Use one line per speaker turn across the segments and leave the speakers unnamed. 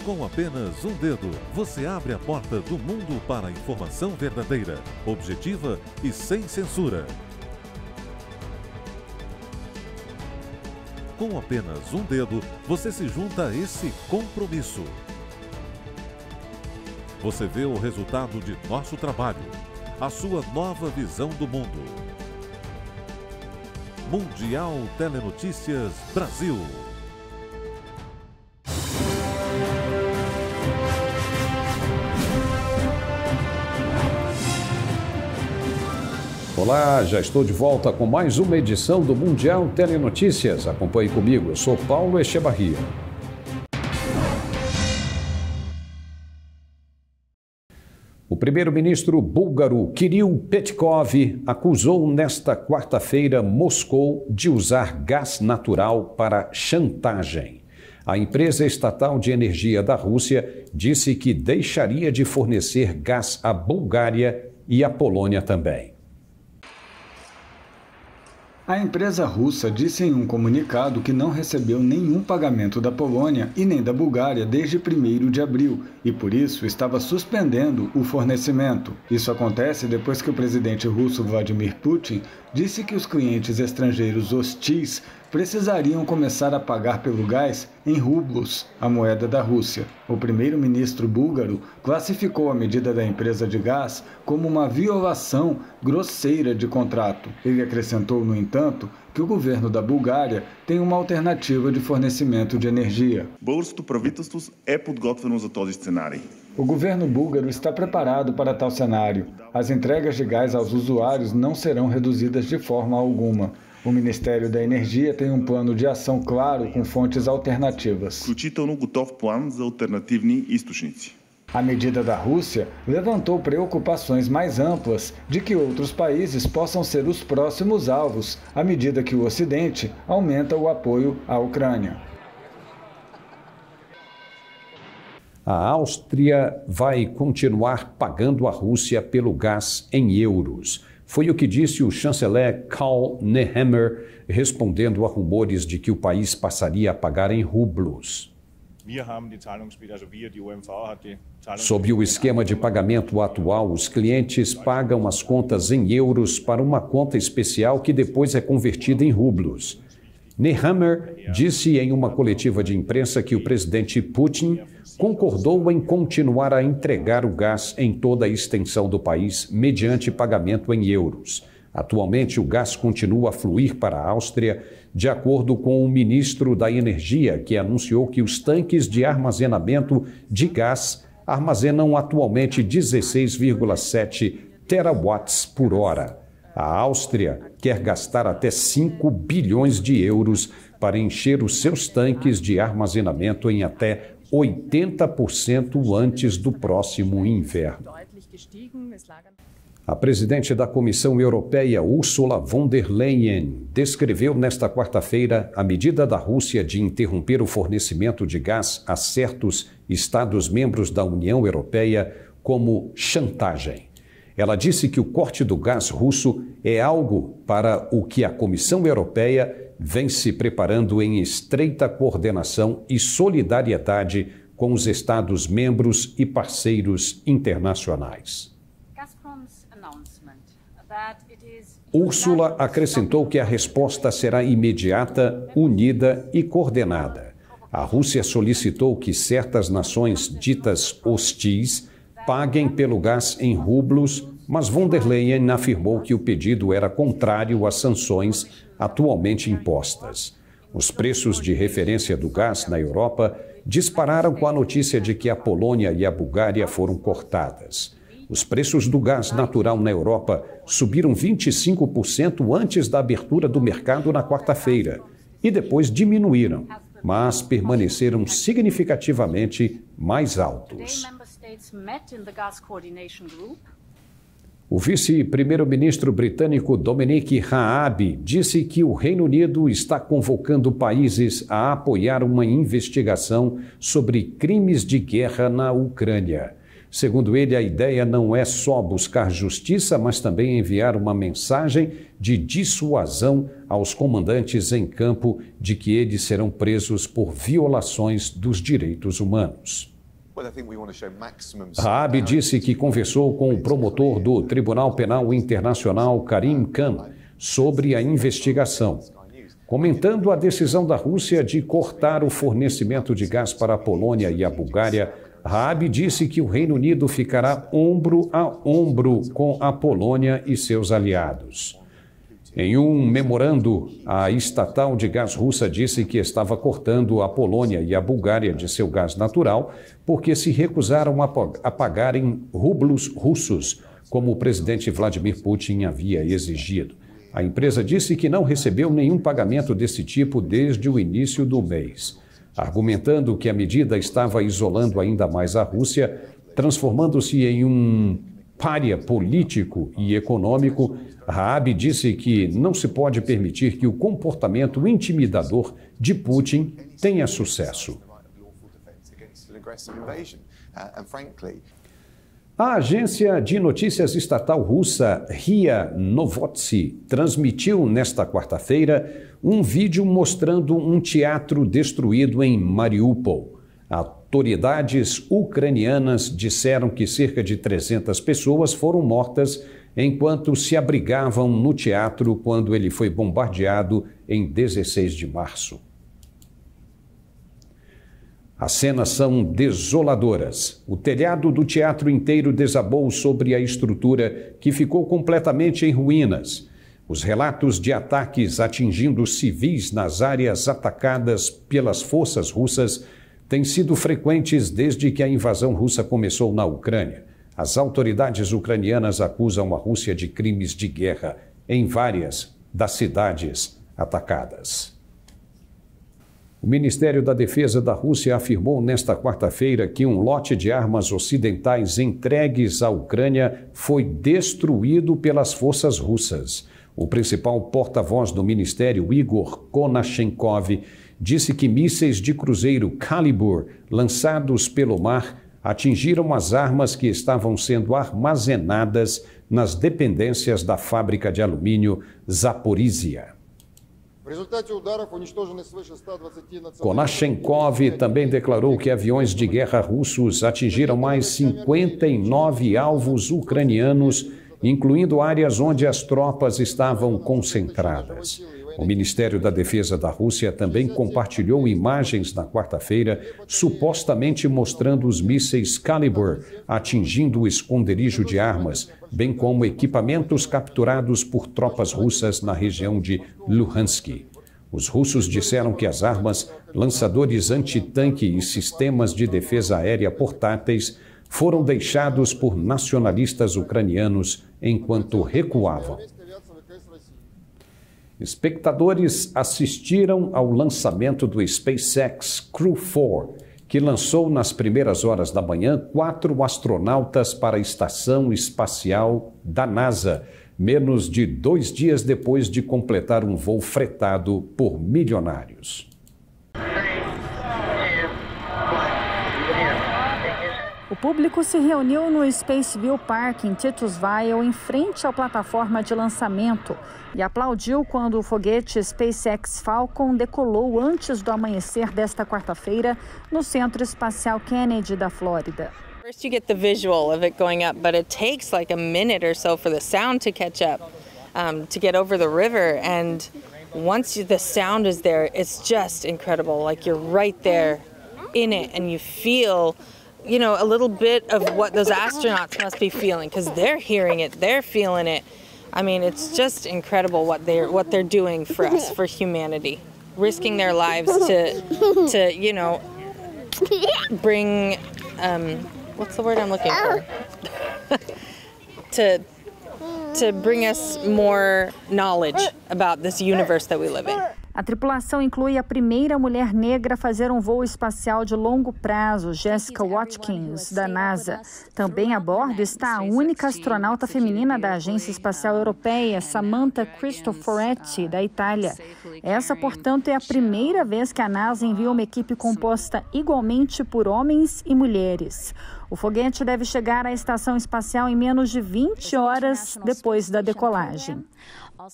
Com apenas um dedo, você abre a porta do mundo para a informação verdadeira, objetiva e sem censura. Com apenas um dedo, você se junta a esse compromisso. Você vê o resultado de nosso trabalho, a sua nova visão do mundo. Mundial Telenotícias Brasil.
Olá, já estou de volta com mais uma edição do Mundial Telenotícias. Acompanhe comigo, eu sou Paulo Echevarria. O primeiro-ministro búlgaro Kirill Petkov acusou nesta quarta-feira Moscou de usar gás natural para chantagem. A empresa estatal de energia da Rússia disse que deixaria de fornecer gás à Bulgária e à Polônia também.
A empresa russa disse em um comunicado que não recebeu nenhum pagamento da Polônia e nem da Bulgária desde 1º de abril e, por isso, estava suspendendo o fornecimento. Isso acontece depois que o presidente russo Vladimir Putin disse que os clientes estrangeiros hostis precisariam começar a pagar pelo gás em rublos, a moeda da Rússia. O primeiro-ministro búlgaro classificou a medida da empresa de gás como uma violação grosseira de contrato. Ele acrescentou, no entanto, que o governo da Bulgária tem uma alternativa de fornecimento de energia. O governo búlgaro está preparado para tal cenário. As entregas de gás aos usuários não serão reduzidas de forma alguma. O Ministério da Energia tem um plano de ação claro com fontes alternativas. A medida da Rússia levantou preocupações mais amplas de que outros países possam ser os próximos alvos, à medida que o Ocidente aumenta o apoio à Ucrânia.
A Áustria vai continuar pagando a Rússia pelo gás em euros. Foi o que disse o chanceler Karl Nehammer, respondendo a rumores de que o país passaria a pagar em rublos. Sob o esquema de pagamento atual, os clientes pagam as contas em euros para uma conta especial que depois é convertida em rublos. Nehammer disse em uma coletiva de imprensa que o presidente Putin concordou em continuar a entregar o gás em toda a extensão do país mediante pagamento em euros. Atualmente, o gás continua a fluir para a Áustria, de acordo com o ministro da Energia, que anunciou que os tanques de armazenamento de gás armazenam atualmente 16,7 terawatts por hora. A Áustria quer gastar até 5 bilhões de euros para encher os seus tanques de armazenamento em até 80% antes do próximo inverno. A presidente da Comissão Europeia, Ursula von der Leyen, descreveu nesta quarta-feira a medida da Rússia de interromper o fornecimento de gás a certos Estados-membros da União Europeia como chantagem. Ela disse que o corte do gás russo é algo para o que a Comissão Europeia vem se preparando em estreita coordenação e solidariedade com os Estados-membros e parceiros internacionais. Ursula acrescentou que a resposta será imediata, unida e coordenada. A Rússia solicitou que certas nações ditas hostis paguem pelo gás em rublos, mas von der Leyen afirmou que o pedido era contrário às sanções atualmente impostas. Os preços de referência do gás na Europa dispararam com a notícia de que a Polônia e a Bulgária foram cortadas. Os preços do gás natural na Europa subiram 25% antes da abertura do mercado na quarta-feira e depois diminuíram, mas permaneceram significativamente mais altos. O vice-primeiro-ministro britânico Dominic Raab disse que o Reino Unido está convocando países a apoiar uma investigação sobre crimes de guerra na Ucrânia. Segundo ele, a ideia não é só buscar justiça, mas também enviar uma mensagem de dissuasão aos comandantes em campo de que eles serão presos por violações dos direitos humanos. Raab disse que conversou com o promotor do Tribunal Penal Internacional, Karim Khan, sobre a investigação. Comentando a decisão da Rússia de cortar o fornecimento de gás para a Polônia e a Bulgária, Raab disse que o Reino Unido ficará ombro a ombro com a Polônia e seus aliados. Em um memorando, a estatal de gás russa disse que estava cortando a Polônia e a Bulgária de seu gás natural porque se recusaram a pagar em rublos russos, como o presidente Vladimir Putin havia exigido. A empresa disse que não recebeu nenhum pagamento desse tipo desde o início do mês, argumentando que a medida estava isolando ainda mais a Rússia, transformando-se em um pária político e econômico. Raab disse que não se pode permitir que o comportamento intimidador de Putin tenha sucesso. A agência de notícias estatal russa RIA Novosti transmitiu nesta quarta-feira um vídeo mostrando um teatro destruído em Mariupol. Autoridades ucranianas disseram que cerca de 300 pessoas foram mortas enquanto se abrigavam no teatro quando ele foi bombardeado em 16 de março. As cenas são desoladoras. O telhado do teatro inteiro desabou sobre a estrutura, que ficou completamente em ruínas. Os relatos de ataques atingindo civis nas áreas atacadas pelas forças russas têm sido frequentes desde que a invasão russa começou na Ucrânia. As autoridades ucranianas acusam a Rússia de crimes de guerra em várias das cidades atacadas. O Ministério da Defesa da Rússia afirmou nesta quarta-feira que um lote de armas ocidentais entregues à Ucrânia foi destruído pelas forças russas. O principal porta-voz do Ministério, Igor Konashenkov, disse que mísseis de cruzeiro Kalibr lançados pelo mar atingiram as armas que estavam sendo armazenadas nas dependências da fábrica de alumínio Zaporizhia. Konashenkov também declarou que aviões de guerra russos atingiram mais 59 alvos ucranianos, incluindo áreas onde as tropas estavam concentradas. O Ministério da Defesa da Rússia também compartilhou imagens na quarta-feira, supostamente mostrando os mísseis Kalibr atingindo o esconderijo de armas, bem como equipamentos capturados por tropas russas na região de Luhansk. Os russos disseram que as armas, lançadores antitanque e sistemas de defesa aérea portáteis foram deixados por nacionalistas ucranianos enquanto recuavam. Espectadores assistiram ao lançamento do SpaceX Crew 4, que lançou nas primeiras horas da manhã 4 astronautas para a Estação Espacial da NASA, menos de 2 dias depois de completar um voo fretado por milionários.
O público se reuniu no Spaceville Park, em Titusville, em frente à plataforma de lançamento, e aplaudiu quando o foguete SpaceX Falcon decolou antes do amanhecer desta quarta-feira no Centro Espacial Kennedy da Flórida.
First you get the visual of it going up, but it takes like a minute or so for the sound to catch up, to get over the river, and once the sound is there, it's just incredible. Like you're right there in it, and you feel, you know, a little bit of what those astronauts must be feeling, because they're hearing it, they're feeling it. I mean, it's just incredible what they're doing for us, for humanity, risking their lives to you know, bring, what's the word I'm looking for? to bring us more knowledge about this universe that we live in.
A tripulação inclui a primeira mulher negra a fazer um voo espacial de longo prazo, Jessica Watkins, da NASA. Também a bordo está a única astronauta feminina da Agência Espacial Europeia, Samantha Cristoforetti, da Itália. Essa, portanto, é a primeira vez que a NASA envia uma equipe composta igualmente por homens e mulheres. O foguete deve chegar à estação espacial em menos de 20 horas depois da decolagem.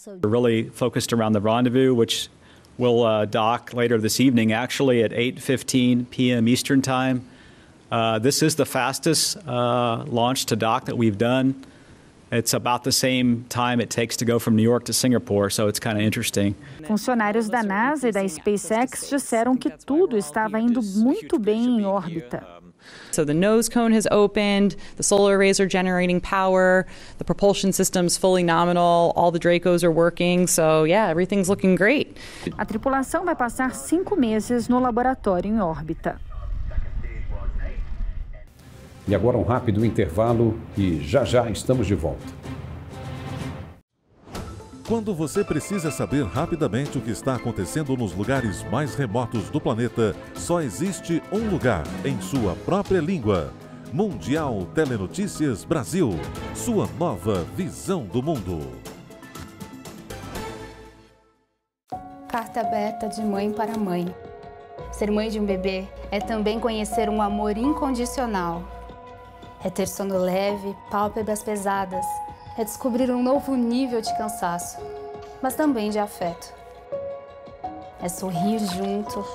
We're really focused around the rendezvous, which will dock later this evening, actually at 8:15 p.m. Eastern Time. This is the fastest launch to dock that we've done. It's about the same time it takes to go from New York to Singapore, so it's kind of interesting.
Funcionários da NASA e da SpaceX disseram que tudo estava indo muito bem em órbita.
So the nose cone has opened, the solar arrays are generating power, the propulsion system's fully nominal, all the Dracos are working, so yeah, everything's looking great.
A tripulação vai passar 5 meses no laboratório em órbita.
E agora um rápido intervalo e já estamos de volta.
Quando você precisa saber rapidamente o que está acontecendo nos lugares mais remotos do planeta, só existe um lugar em sua própria língua. Mundial Telenotícias Brasil, sua nova visão do mundo.
Carta aberta de mãe para mãe. Ser mãe de um bebê é também conhecer um amor incondicional. É ter sono leve, pálpebras pesadas. É descobrir um novo nível de cansaço, mas também de afeto. É sorrir junto,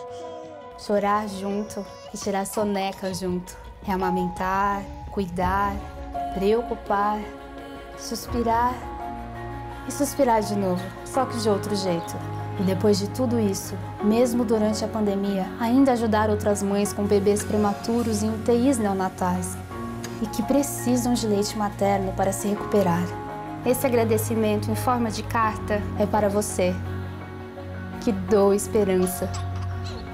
chorar junto e tirar soneca junto. É amamentar, cuidar, preocupar, suspirar e suspirar de novo, só que de outro jeito. E depois de tudo isso, mesmo durante a pandemia, ainda ajudar outras mães com bebês prematuros em UTIs neonatais e que precisam de leite materno para se recuperar. Esse agradecimento em forma de carta é para você, que doa esperança.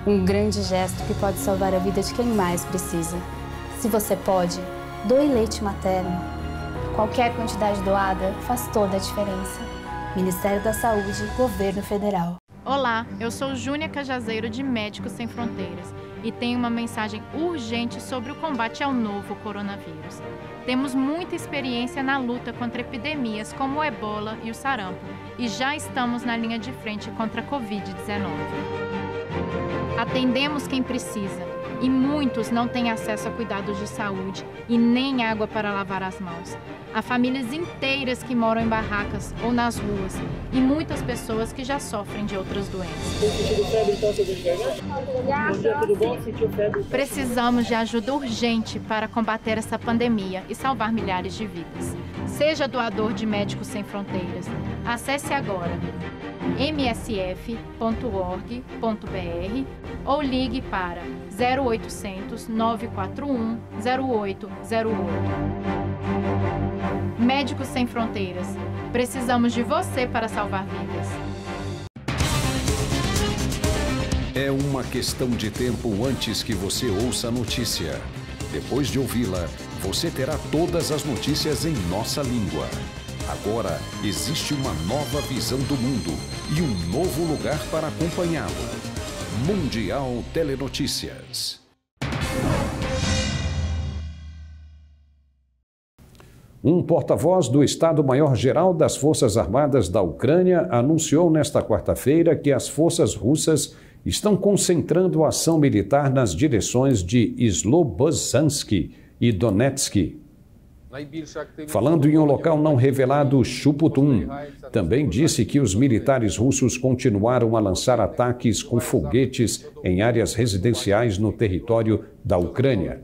Um grande gesto que pode salvar a vida de quem mais precisa. Se você pode, doe leite materno. Qualquer quantidade doada faz toda a diferença. Ministério da Saúde, Governo Federal.
Olá, eu sou Júnia Cajazeiro de Médicos Sem Fronteiras e tenho uma mensagem urgente sobre o combate ao novo coronavírus. Temos muita experiência na luta contra epidemias como o ebola e o sarampo e já estamos na linha de frente contra a Covid-19. Atendemos quem precisa e muitos não têm acesso a cuidados de saúde e nem água para lavar as mãos. Há famílias inteiras que moram em barracas ou nas ruas e muitas pessoas que já sofrem de outras doenças. Precisamos de ajuda urgente para combater essa pandemia e salvar milhares de vidas. Seja doador de Médicos Sem Fronteiras. Acesse agora msf.org.br ou ligue para 0800 941 0808. Médicos Sem Fronteiras. Precisamos de você para salvar vidas.
É uma questão de tempo antes que você ouça a notícia. Depois de ouvi-la, você terá todas as notícias em nossa língua. Agora existe uma nova visão do mundo e um novo lugar para acompanhá-lo. Mundial Telenotícias. Um porta-voz do Estado-Maior-Geral das Forças Armadas da Ucrânia anunciou nesta quarta-feira que as forças russas estão concentrando a ação militar nas direções de Slobozhansk e Donetsk. Falando em um local não revelado, Shuputum também disse que os militares russos continuaram a lançar ataques com foguetes em áreas residenciais no território da Ucrânia.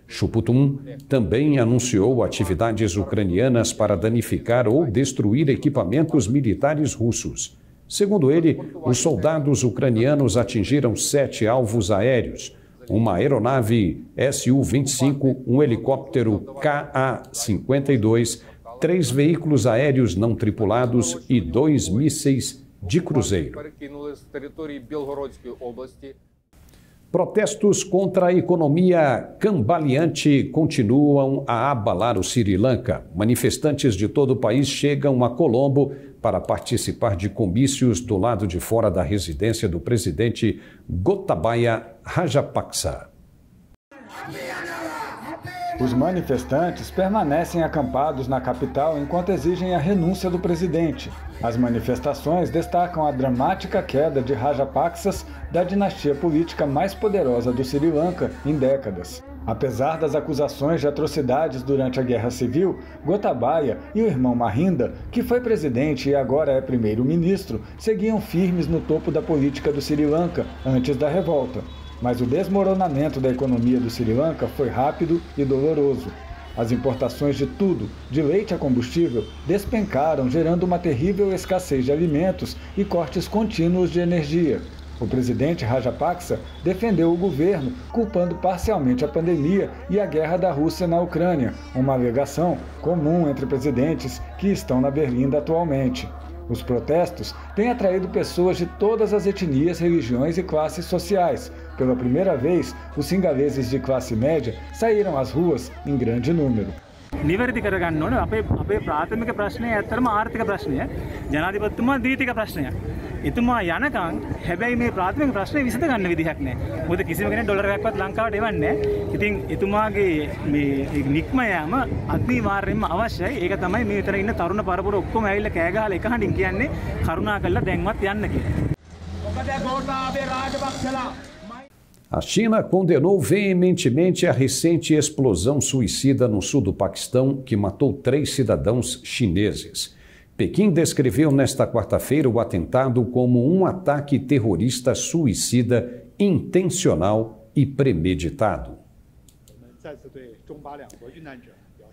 Shuputum também anunciou atividades ucranianas para danificar ou destruir equipamentos militares russos. Segundo ele, os soldados ucranianos atingiram 7 alvos aéreos, uma aeronave Su-25, um helicóptero Ka-52, 3 veículos aéreos não tripulados e 2 mísseis de cruzeiro. Protestos contra a economia cambaleante continuam a abalar o Sri Lanka. Manifestantes de todo o país chegam a Colombo para participar de comícios do lado de fora da residência do presidente Gotabaya Rajapaksa.
Os manifestantes permanecem acampados na capital enquanto exigem a renúncia do presidente. As manifestações destacam a dramática queda de Rajapaksas da dinastia política mais poderosa do Sri Lanka em décadas. Apesar das acusações de atrocidades durante a Guerra Civil, Gotabaya e o irmão Mahinda, que foi presidente e agora é primeiro-ministro, seguiam firmes no topo da política do Sri Lanka antes da revolta. Mas o desmoronamento da economia do Sri Lanka foi rápido e doloroso. As importações de tudo, de leite a combustível, despencaram, gerando uma terrível escassez de alimentos e cortes contínuos de energia. O presidente Rajapaksa defendeu o governo, culpando parcialmente a pandemia e a guerra da Rússia na Ucrânia, uma alegação comum entre presidentes que estão na Berlinda atualmente. Os protestos têm atraído pessoas de todas as etnias, religiões e classes sociais. Pela primeira vez, os singaleses de classe média saíram às ruas em grande número.
නිවැරදි කරගන්න ඕනේ අපේ ප්‍රාථමික ප්‍රශ්නය ඇත්තටම ආර්ථික ප්‍රශ්නය ජනාධිපතිතුමා දීතික ප්‍රශ්නයක්. එතුමා යනකම් හැබැයි මේ ප්‍රාථමික ප්‍රශ්නේ විසඳ ගන්න විදිහක් නැහැ. මොකද කිසිම කෙනෙක් ඩොලර් එකක්වත් ලංකාවට එවන්නේ නැහැ. ඉතින් එතුමාගේ මේ නික්ම යෑම අනිවාර්යයෙන්ම අවශ්‍යයි. ඒක තමයි මේ විතර ඉන්න තරුණ පරපුර ඔක්කොම ඇවිල්ලා කෑ ගහලා එක හඬින් කියන්නේ කරුණාකරලා දැන්වත් යන්න කියලා.
මොකද ගෝඨාභය රාජපක්ෂලා
A China condenou veementemente a recente explosão suicida no sul do Paquistão, que matou 3 cidadãos chineses. Pequim descreveu nesta quarta-feira o atentado como um ataque terrorista suicida intencional e premeditado.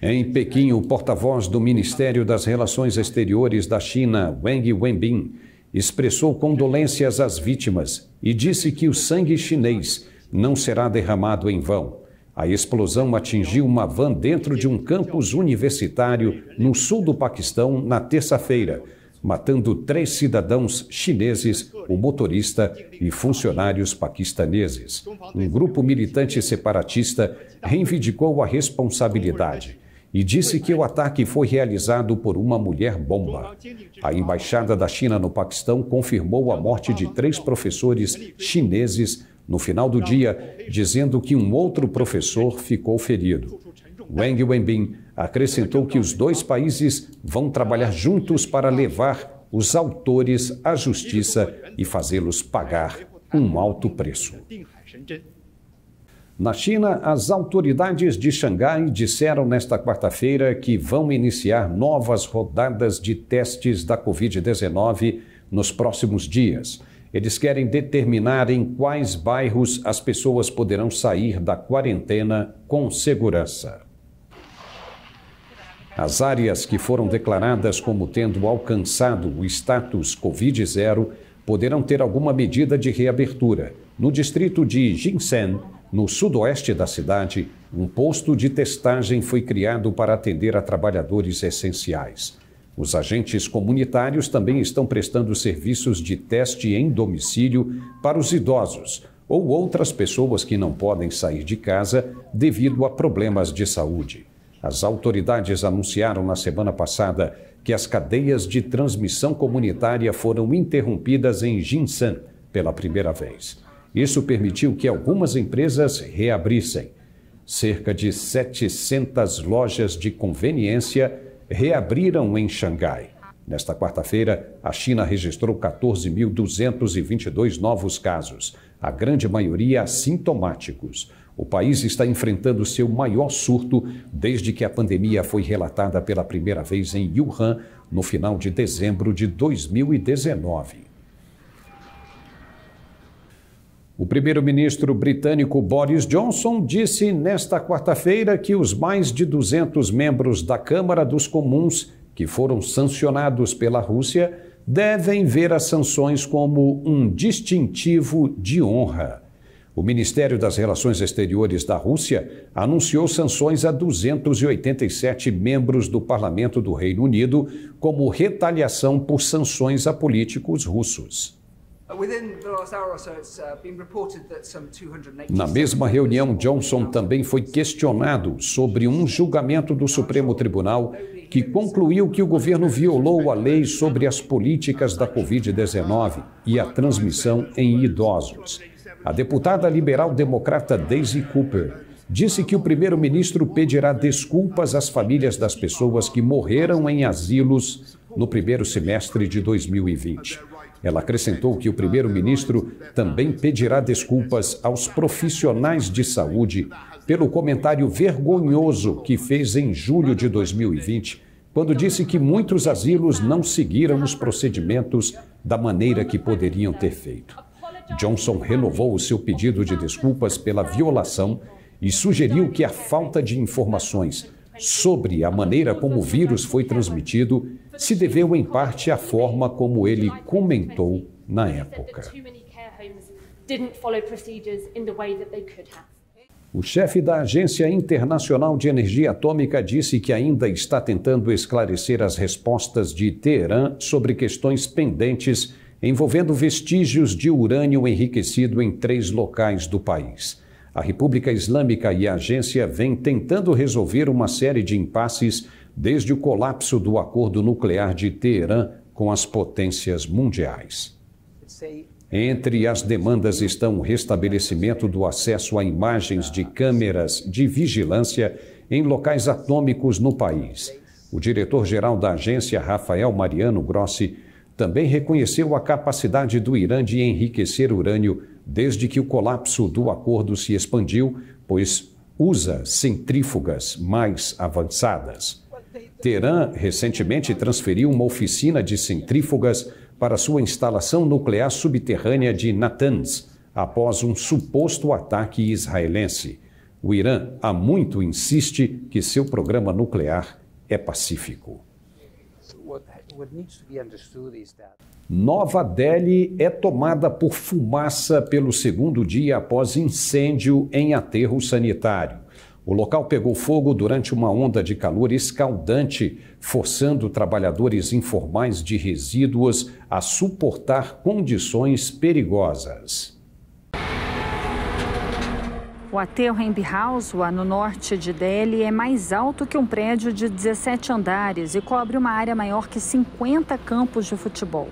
Em Pequim, o porta-voz do Ministério das Relações Exteriores da China, Wang Wenbin, expressou condolências às vítimas e disse que o sangue chinês não será derramado em vão. A explosão atingiu uma van dentro de um campus universitário no sul do Paquistão na terça-feira, matando 3 cidadãos chineses, o motorista e funcionários paquistaneses. Um grupo militante separatista reivindicou a responsabilidade e disse que o ataque foi realizado por uma mulher-bomba. A Embaixada da China no Paquistão confirmou a morte de 3 professores chineses no final do dia, dizendo que um outro professor ficou ferido. Wang Wenbin acrescentou que os 2 países vão trabalhar juntos para levar os autores à justiça e fazê-los pagar um alto preço. Na China, as autoridades de Xangai disseram nesta quarta-feira que vão iniciar novas rodadas de testes da Covid-19 nos próximos dias. Eles querem determinar em quais bairros as pessoas poderão sair da quarentena com segurança. As áreas que foram declaradas como tendo alcançado o status Covid-0 poderão ter alguma medida de reabertura. No distrito de Jinsen, no sudoeste da cidade, um posto de testagem foi criado para atender a trabalhadores essenciais. Os agentes comunitários também estão prestando serviços de teste em domicílio para os idosos ou outras pessoas que não podem sair de casa devido a problemas de saúde. As autoridades anunciaram na semana passada que as cadeias de transmissão comunitária foram interrompidas em Jinsen pela primeira vez. Isso permitiu que algumas empresas reabrissem. Cerca de 700 lojas de conveniência reabriram em Xangai. Nesta quarta-feira, a China registrou 14.222 novos casos, a grande maioria assintomáticos. O país está enfrentando seu maior surto desde que a pandemia foi relatada pela primeira vez em Wuhan, no final de dezembro de 2019. O primeiro-ministro britânico Boris Johnson disse nesta quarta-feira que os mais de 200 membros da Câmara dos Comuns que foram sancionados pela Rússia devem ver as sanções como um distintivo de honra. O Ministério das Relações Exteriores da Rússia anunciou sanções a 287 membros do Parlamento do Reino Unido como retaliação por sanções a políticos russos. Na mesma reunião, Johnson também foi questionado sobre um julgamento do Supremo Tribunal que concluiu que o governo violou a lei sobre as políticas da Covid-19 e a transmissão em idosos. A deputada liberal-democrata Daisy Cooper disse que o primeiro-ministro pedirá desculpas às famílias das pessoas que morreram em asilos no primeiro semestre de 2020. Ela acrescentou que o primeiro-ministro também pedirá desculpas aos profissionais de saúde pelo comentário vergonhoso que fez em julho de 2020, quando disse que muitos asilos não seguiram os procedimentos da maneira que poderiam ter feito. Johnson renovou o seu pedido de desculpas pela violação e sugeriu que a falta de informações sobre a maneira como o vírus foi transmitido se deveu em parte à forma como ele comentou na época. O chefe da Agência Internacional de Energia Atômica disse que ainda está tentando esclarecer as respostas de Teherã sobre questões pendentes envolvendo vestígios de urânio enriquecido em 3 locais do país. A República Islâmica e a agência vêm tentando resolver uma série de impasses desde o colapso do acordo nuclear de Teherã com as potências mundiais. Entre as demandas estão o restabelecimento do acesso a imagens de câmeras de vigilância em locais atômicos no país. O diretor-geral da agência, Rafael Mariano Grossi, também reconheceu a capacidade do Irã de enriquecer urânio desde que o colapso do acordo se expandiu, pois usa centrífugas mais avançadas. Teherã recentemente transferiu uma oficina de centrífugas para sua instalação nuclear subterrânea de Natanz, após um suposto ataque israelense. O Irã há muito insiste que seu programa nuclear é pacífico. Nova Delhi é tomada por fumaça pelo 2º dia após incêndio em aterro sanitário. O local pegou fogo durante uma onda de calor escaldante, forçando trabalhadores informais de resíduos a suportar condições perigosas.
O aterro em Bihauswa, no norte de Delhi, é mais alto que um prédio de 17 andares e cobre uma área maior que 50 campos de futebol.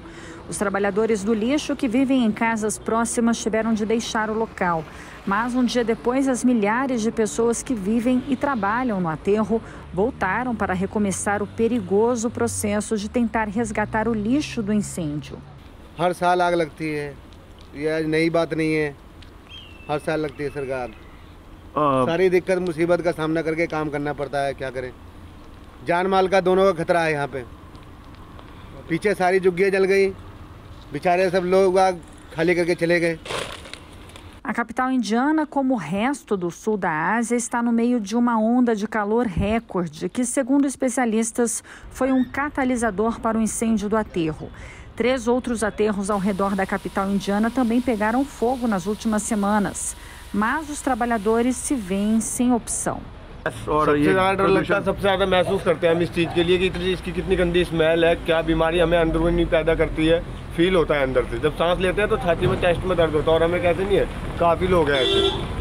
Os trabalhadores do lixo que vivem em casas próximas tiveram de deixar o local. Mas um dia depois, as milhares de pessoas que vivem e trabalham no aterro voltaram para recomeçar o perigoso processo de tentar resgatar o lixo do incêndio.
हर साल आग लगती है, ये नई बात नहीं है, हर साल लगती है सरकार। सारी दिक्कत मुसीबत का सामना करके काम करना पड़ता है, क्या करें। जान माल का दोनों का खतरा है यहाँ पे। पीछे सारी झुग्गियाँ जल गई, बेचारे सब लोग खाली करके चले गए।
A capital indiana, como o resto do sul da Ásia, está no meio de uma onda de calor recorde, que, segundo especialistas, foi um catalisador para o incêndio do aterro. 3 outros aterros ao redor da capital indiana também pegaram fogo nas últimas semanas, mas os trabalhadores se veem sem opção.
सबसे ज़्यादा डर लगता है, सबसे ज़्यादा महसूस करते हैं हम इस चीज़ के लिए कि इसकी कितनी गंदी स्मेल है, क्या बीमारी हमें अंदरूनी पैदा करती है, फील होता है अंदर से। जब सांस लेते हैं तो छाती में, चेस्ट में दर्द होता है और हमें कैसे नहीं है, काफ़ी लोग हैं ऐसे,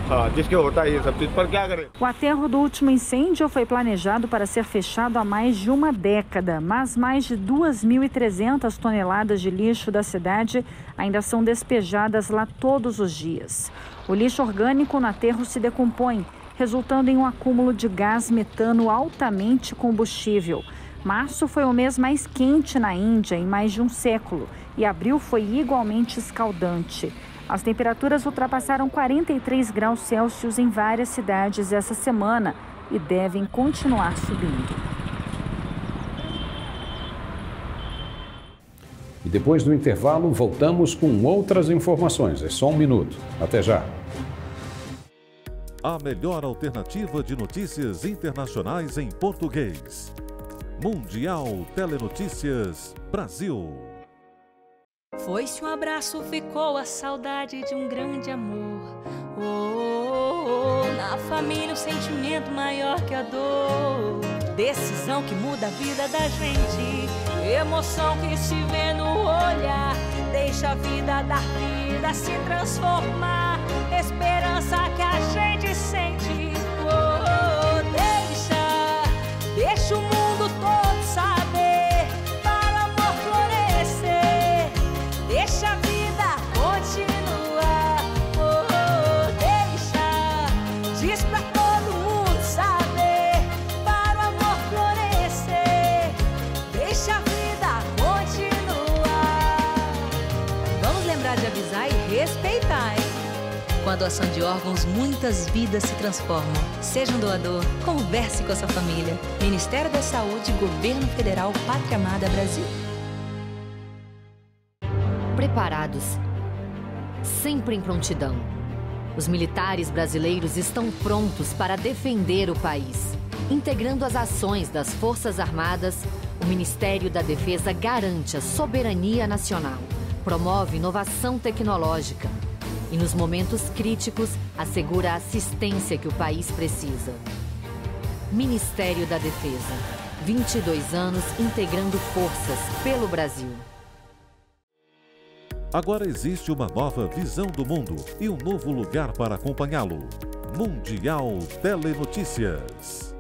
हाँ, जिसके होता है ये सब चीज़, पर क्या करें।
O aterro do último incêndio foi planejado para ser fechado há mais de uma década, mas mais de 2.300 toneladas de lixo da cidade ainda são despejadas lá todos os dias. O lixo orgânico no aterro se decompõe, resultando em um acúmulo de gás metano altamente combustível. Março foi o mês mais quente na Índia em mais de um século e abril foi igualmente escaldante. As temperaturas ultrapassaram 43 graus Celsius em várias cidades essa semana e devem continuar subindo.
E depois do intervalo, voltamos com outras informações. É só um minuto. Até já.
A melhor alternativa de notícias internacionais em português. Mundial Telenotícias Brasil.
Foi-se um abraço, ficou a saudade de um grande amor. Oh, oh, oh, na família o sentimento maior que a dor. Decisão que muda a vida da gente. Emoção que se vê no olhar. Deixa a vida dar vida, se transformar. Esperança que a gente sente. Oh, oh, deixa o mundo todo saber. Para o amor florescer. Deixa a vida continuar. Oh, oh, diz pra todo mundo saber. Para o amor florescer. Deixa a vida continuar. Vamos lembrar de avisar e respeitar, hein? Com a doação de órgãos, muitas vidas se transformam. Seja um doador, converse com a sua família. Ministério da Saúde, Governo Federal, Pátria Amada Brasil.
Preparados. sempre em prontidão. Os militares brasileiros estão prontos para defender o país. Integrando as ações das Forças Armadas, o Ministério da Defesa garante a soberania nacional, promove inovação tecnológica e, nos momentos críticos, assegura a assistência que o país precisa. Ministério da Defesa. 22 anos integrando forças pelo Brasil.
Agora existe uma nova visão do mundo e um novo lugar para acompanhá-lo. Mundial Telenotícias.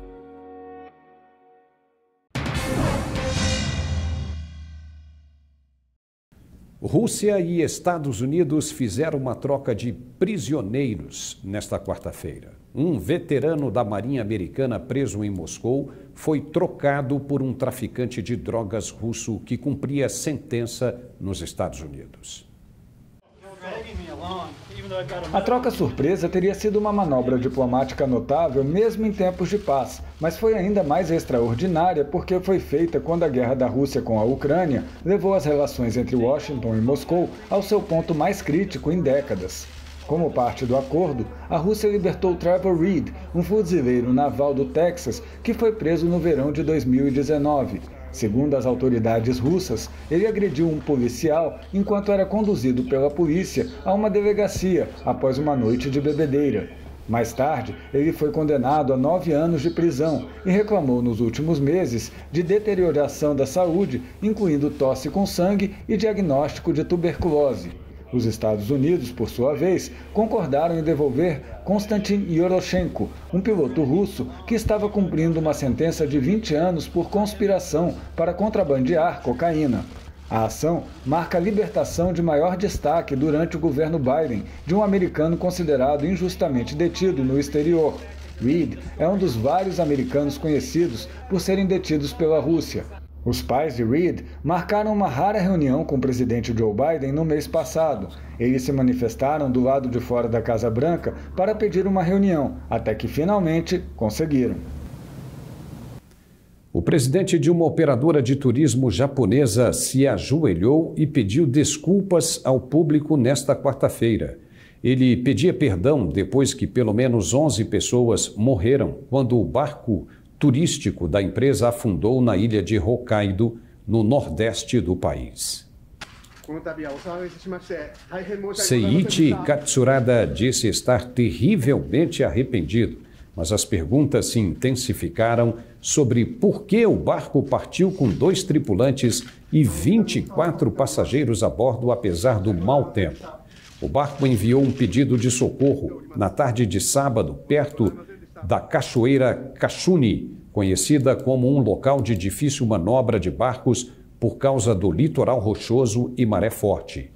Rússia e Estados Unidos fizeram uma troca de prisioneiros nesta quarta-feira. Um veterano da Marinha Americana preso em Moscou foi trocado por um traficante de drogas russo que cumpria sentença nos Estados Unidos.
A troca surpresa teria sido uma manobra diplomática notável mesmo em tempos de paz, mas foi ainda mais extraordinária porque foi feita quando a guerra da Rússia com a Ucrânia levou as relações entre Washington e Moscou ao seu ponto mais crítico em décadas. Como parte do acordo, a Rússia libertou Trevor Reed, um fuzileiro naval do Texas que foi preso no verão de 2019. Segundo as autoridades russas, ele agrediu um policial enquanto era conduzido pela polícia a uma delegacia após uma noite de bebedeira. Mais tarde, ele foi condenado a 9 anos de prisão e reclamou nos últimos meses de deterioração da saúde, incluindo tosse com sangue e diagnóstico de tuberculose. Os Estados Unidos, por sua vez, concordaram em devolver Konstantin Yoroshenko, um piloto russo que estava cumprindo uma sentença de 20 anos por conspiração para contrabandear cocaína. A ação marca a libertação de maior destaque durante o governo Biden de um americano considerado injustamente detido no exterior. Reed é um dos vários americanos conhecidos por serem detidos pela Rússia. Os pais de Reed marcaram uma rara reunião com o presidente Joe Biden no mês passado. Eles se manifestaram do lado de fora da Casa Branca para pedir uma reunião, até que finalmente conseguiram.
O presidente de uma operadora de turismo japonesa se ajoelhou e pediu desculpas ao público nesta quarta-feira. Ele pedia perdão depois que pelo menos 11 pessoas morreram quando o barco turístico da empresa afundou na ilha de Hokkaido, no nordeste do país. Seiichi Katsurada disse estar terrivelmente arrependido, mas as perguntas se intensificaram sobre por que o barco partiu com 2 tripulantes e 24 passageiros a bordo, apesar do mau tempo. O barco enviou um pedido de socorro na tarde de sábado, perto da Cachoeira Kashuni, conhecida como um local de difícil manobra de barcos por causa do litoral rochoso e maré forte.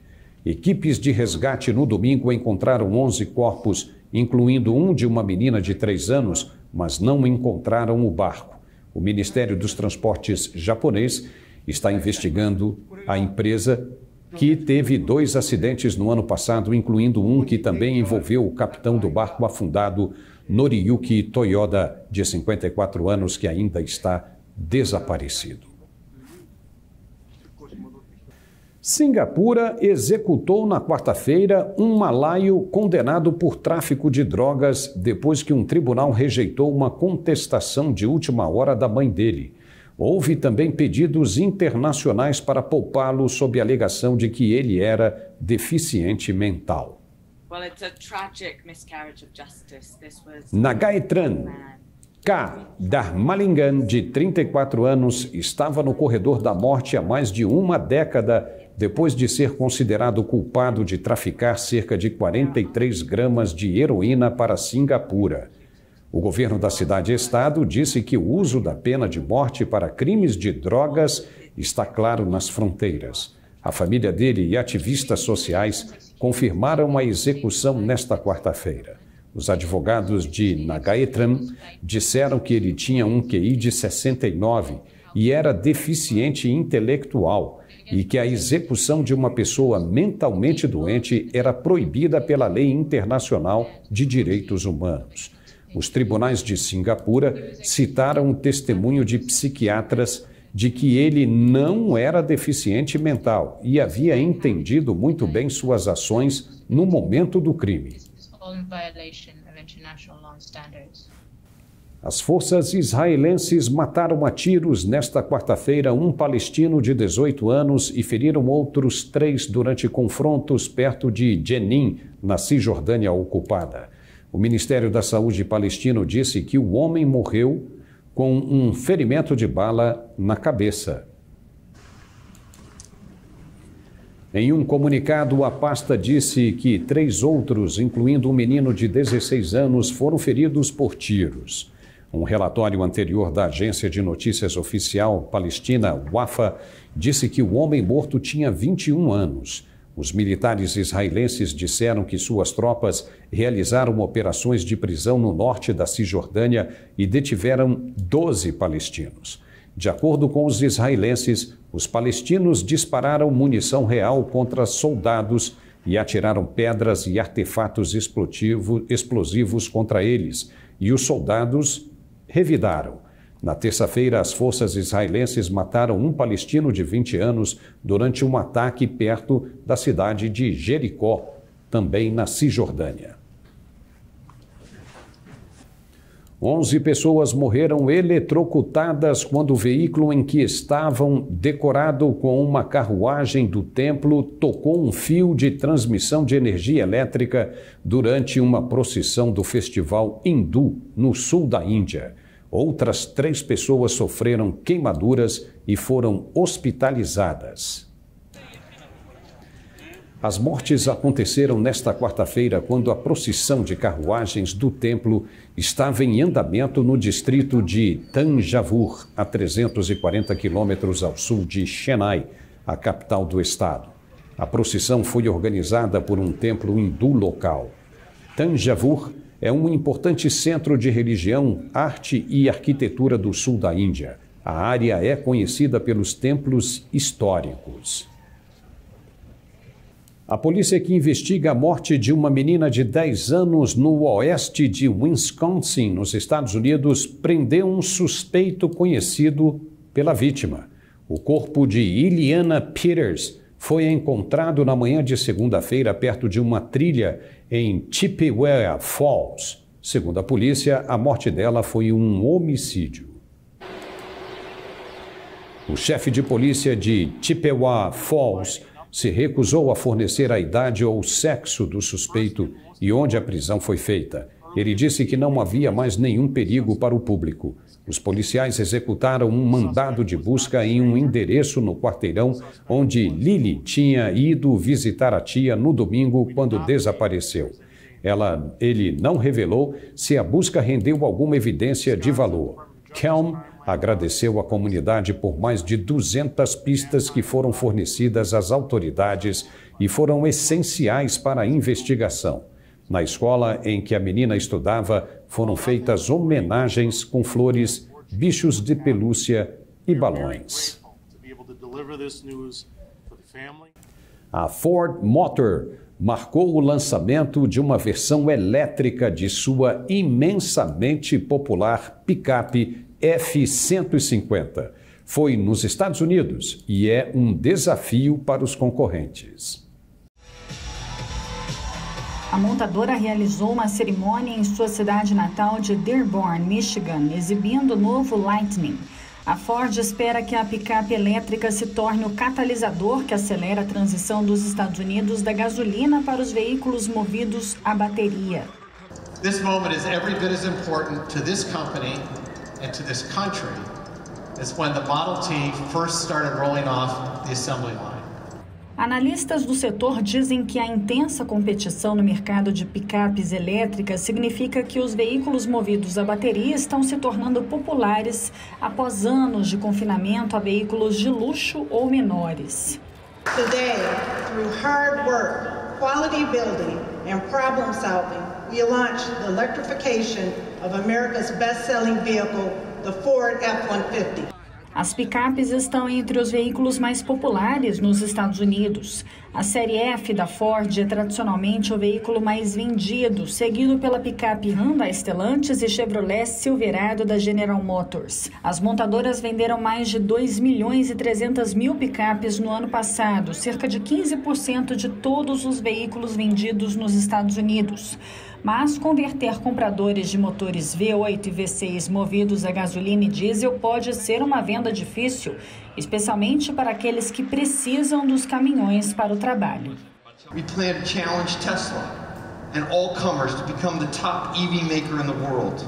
Equipes de resgate no domingo encontraram 11 corpos, incluindo um de uma menina de 3 anos, mas não encontraram o barco. O Ministério dos Transportes japonês está investigando a empresa que teve 2 acidentes no ano passado, incluindo um que também envolveu o capitão do barco afundado, Noriyuki Toyoda, de 54 anos, que ainda está desaparecido. Singapura executou na quarta-feira um malaio condenado por tráfico de drogas depois que um tribunal rejeitou uma contestação de última hora da mãe dele. Houve também pedidos internacionais para poupá-lo sob a alegação de que ele era deficiente mental. Nagaetran K. Dharmalingan, de 34 anos, estava no corredor da morte há mais de uma década depois de ser considerado culpado de traficar cerca de 43 gramas de heroína para Singapura. O governo da cidade-estado disse que o uso da pena de morte para crimes de drogas está claro nas fronteiras. A família dele e ativistas sociais confirmaram a execução nesta quarta-feira. Os advogados de Nagaetran disseram que ele tinha um QI de 69 e era deficiente intelectual e que a execução de uma pessoa mentalmente doente era proibida pela Lei Internacional de Direitos Humanos. Os tribunais de Singapura citaram o testemunho de psiquiatras de que ele não era deficiente mental e havia entendido muito bem suas ações no momento do crime. As forças israelenses mataram a tiros nesta quarta-feira um palestino de 18 anos e feriram outros 3 durante confrontos perto de Jenin, na Cisjordânia ocupada. O Ministério da Saúde palestino disse que o homem morreu com um ferimento de bala na cabeça. Em um comunicado, a pasta disse que 3 outros, incluindo um menino de 16 anos, foram feridos por tiros. Um relatório anterior da agência de notícias oficial palestina, Wafa, disse que o homem morto tinha 21 anos. Os militares israelenses disseram que suas tropas realizaram operações de prisão no norte da Cisjordânia e detiveram 12 palestinos. De acordo com os israelenses, os palestinos dispararam munição real contra soldados e atiraram pedras e artefatos explosivos contra eles, e os soldados revidaram. Na terça-feira, as forças israelenses mataram um palestino de 20 anos durante um ataque perto da cidade de Jericó, também na Cisjordânia. 11 pessoas morreram eletrocutadas quando o veículo em que estavam, decorado com uma carruagem do templo, tocou um fio de transmissão de energia elétrica durante uma procissão do festival hindu no sul da Índia. Outras 3 pessoas sofreram queimaduras e foram hospitalizadas. As mortes aconteceram nesta quarta-feira quando a procissão de carruagens do templo estava em andamento no distrito de Thanjavur, a 340 quilômetros ao sul de Chennai, a capital do estado. A procissão foi organizada por um templo hindu local. Thanjavur é um importante centro de religião, arte e arquitetura do sul da Índia. A área é conhecida pelos templos históricos. A polícia que investiga a morte de uma menina de 10 anos no oeste de Wisconsin, nos Estados Unidos, prendeu um suspeito conhecido pela vítima. O corpo de Iliana Peters foi encontrado na manhã de segunda-feira perto de uma trilha em Chippewa Falls. Segundo a polícia, a morte dela foi um homicídio. O chefe de polícia de Chippewa Falls se recusou a fornecer a idade ou sexo do suspeito e onde a prisão foi feita. Ele disse que não havia mais nenhum perigo para o público. Os policiais executaram um mandado de busca em um endereço no quarteirão onde Lily tinha ido visitar a tia no domingo quando desapareceu. Ele não revelou se a busca rendeu alguma evidência de valor. Kelm agradeceu à comunidade por mais de 200 pistas que foram fornecidas às autoridades e foram essenciais para a investigação. Na escola em que a menina estudava, foram feitas homenagens com flores, bichos de pelúcia e balões. A Ford Motor marcou o lançamento de uma versão elétrica de sua imensamente popular picape F-150. Foi nos Estados Unidos e é um desafio para os concorrentes.
A montadora realizou uma cerimônia em sua cidade natal de Dearborn, Michigan, exibindo o novo Lightning. A Ford espera que a picape elétrica se torne o catalisador que acelera a transição dos Estados Unidos da gasolina para os veículos movidos a bateria.
This moment is every bit as important to this company and to this country as when the Model T first started rolling off the assembly line.
Analistas do setor dizem que a intensa competição no mercado de picapes elétricas significa que os veículos movidos a bateria estão se tornando populares após anos de confinamento a veículos de luxo ou menores.
Today, through hard work, quality building and problem solving, we launched the electrification of America's best-selling vehicle, the Ford F-150.
As picapes estão entre os veículos mais populares nos Estados Unidos. A série F da Ford é tradicionalmente o veículo mais vendido, seguido pela picape Hyundai Stellantis e Chevrolet Silverado da General Motors. As montadoras venderam mais de 2.300.000 picapes no ano passado, cerca de 15% de todos os veículos vendidos nos Estados Unidos. Mas converter compradores de motores V8 e V6 movidos a gasolina e diesel pode ser uma venda difícil, especialmente para aqueles que precisam dos caminhões para o trabalho.
We plan to challenge Tesla and all comers to become the top EV maker in the world.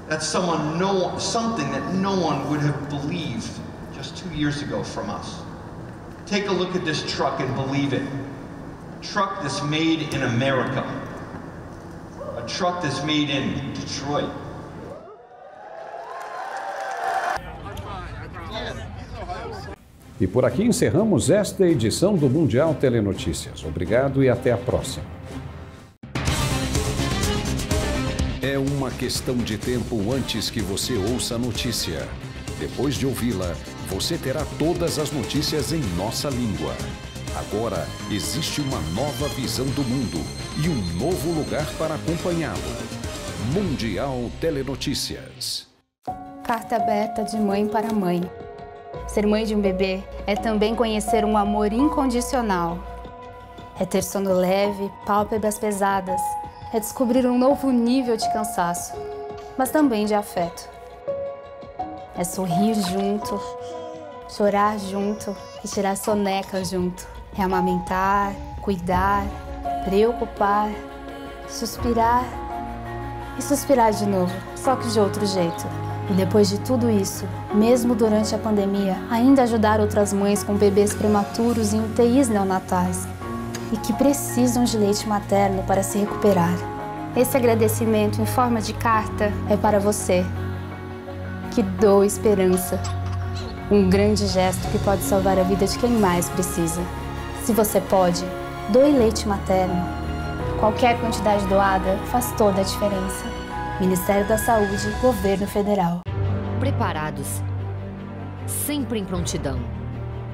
That's something that no one would have believed just 2 years ago from us. Take a look at this truck and believe it. A truck that's made in America. A truck that's made in Detroit.
E por aqui encerramos esta edição do Mundial Telenotícias. Obrigado e até a próxima. É uma questão de tempo antes que você ouça a notícia. Depois de ouvi-la, você terá todas as notícias em nossa língua. Agora existe uma nova visão do mundo e um novo lugar para acompanhá-lo. Mundial Telenotícias.
Carta aberta de mãe para mãe. Ser mãe de um bebê é também conhecer um amor incondicional. É ter sono leve, pálpebras pesadas. É descobrir um novo nível de cansaço, mas também de afeto. É sorrir junto, chorar junto e tirar soneca junto. É amamentar, cuidar, preocupar, suspirar e suspirar de novo, só que de outro jeito. E depois de tudo isso, mesmo durante a pandemia, ainda ajudar outras mães com bebês prematuros em UTIs neonatais e que precisam de leite materno para se recuperar. Esse agradecimento em forma de carta é para você, que doa esperança. Um grande gesto que pode salvar a vida de quem mais precisa. Se você pode, doe leite materno. Qualquer quantidade doada faz toda a diferença. Ministério da Saúde, Governo Federal.
Preparados, sempre em prontidão.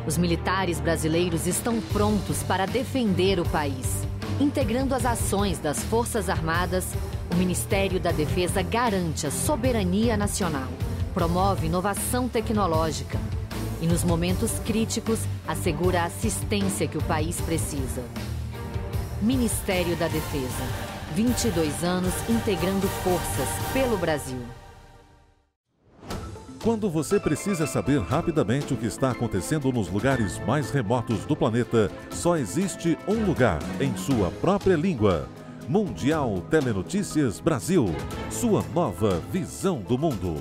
Os militares brasileiros estão prontos para defender o país. Integrando as ações das Forças Armadas, o Ministério da Defesa garante a soberania nacional, promove inovação tecnológica e, nos momentos críticos, assegura a assistência que o país precisa. Ministério da Defesa, 22 anos integrando forças pelo Brasil.
Quando você precisa saber rapidamente o que está acontecendo nos lugares mais remotos do planeta, só existe um lugar em sua própria língua. Mundial Telenotícias Brasil, sua nova visão do mundo.